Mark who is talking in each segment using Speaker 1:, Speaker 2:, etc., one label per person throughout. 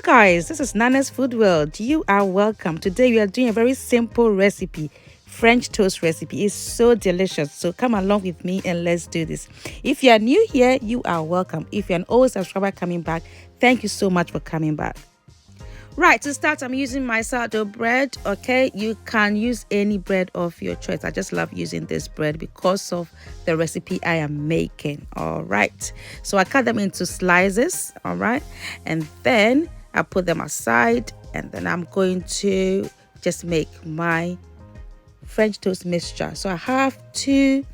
Speaker 1: guys, this is Nana's Food World. You are welcome. Today we are doing a very simple recipe, French toast recipe. It's so delicious. So come along with me and let's do this. If you are new here, you are welcome. If you're an old subscriber coming back, thank you so much for coming back. Right, to start, I'm using my sourdough bread. Okay, you can use any bread of your choice. I just love using this bread because of the recipe I am making. All right, so I cut them into slices. All right, and then I put them aside, and then I'm going to just make my French toast mixture. So I have 2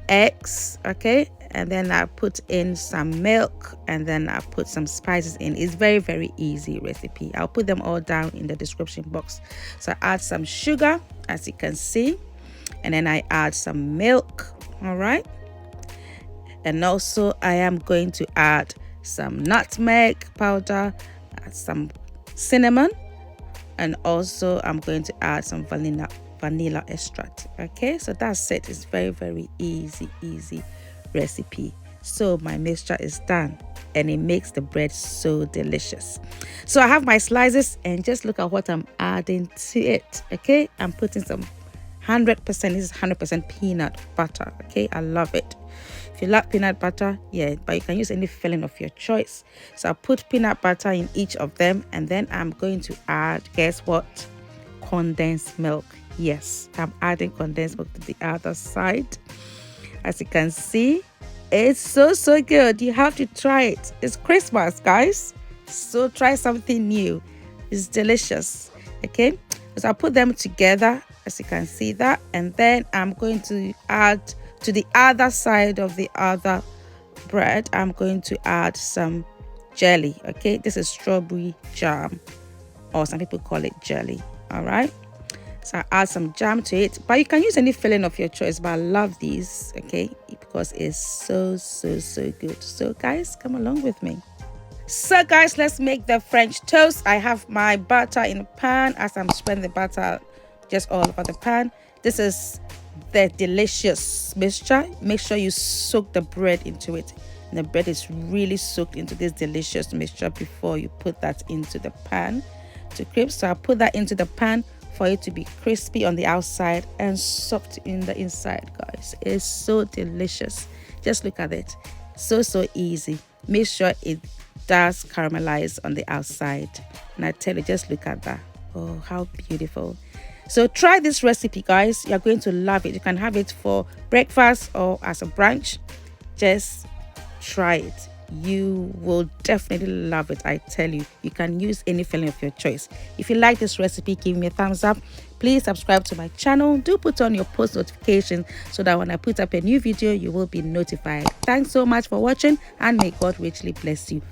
Speaker 1: eggs, okay, and then I put in some milk, and then I put some spices in. It's very easy recipe. I'll put them all down in the description box. So I add some sugar, as you can see, and then I add some milk. All right, and also I am going to add some nutmeg powder, add some cinnamon, and also I'm going to add some vanilla extract. Okay, so that's it. It's very easy recipe. So my mixture is done and it makes the bread so delicious. So I have my slices and just look at what I'm adding to it. Okay, I'm putting some 100%, this is 100% peanut butter. Okay, I love it. If you like peanut butter, yeah, but you can use any filling of your choice. So I put peanut butter in each of them, and then I'm going to add, guess what, condensed milk. Yes, I'm adding condensed milk to the other side. As you can see, it's so good. You have to try it. It's Christmas, guys, so try something new. It's delicious. Okay, so I put them together, as you can see that, and then I'm going to add to the other side of the other bread. I'm going to add some jelly. Okay, this is strawberry jam, or some people call it jelly. All right, so I add some jam to it, but you can use any filling of your choice, but I love these, okay, because it's so good. So guys, come along with me. So guys, let's make the French toast. I have my butter in a pan. As I'm spreading the butter just all over the pan, this is the delicious mixture. Make sure you soak the bread into it, and the bread is really soaked into this delicious mixture before you put that into the pan to crisp. So I put that into the pan for it to be crispy on the outside and soft in the inside. Guys, it's so delicious. Just look at it. So easy. Make sure it does caramelize on the outside, and I tell you, just look at that. Oh, how beautiful. So try this recipe, guys. You're going to love it. You can have it for breakfast or as a brunch. Just try it. You will definitely love it. I tell you, you can use any filling of your choice. If you like this recipe, give me a thumbs up. Please subscribe to my channel. Do put on your post notifications so that when I put up a new video, you will be notified. Thanks so much for watching, and may God richly bless you.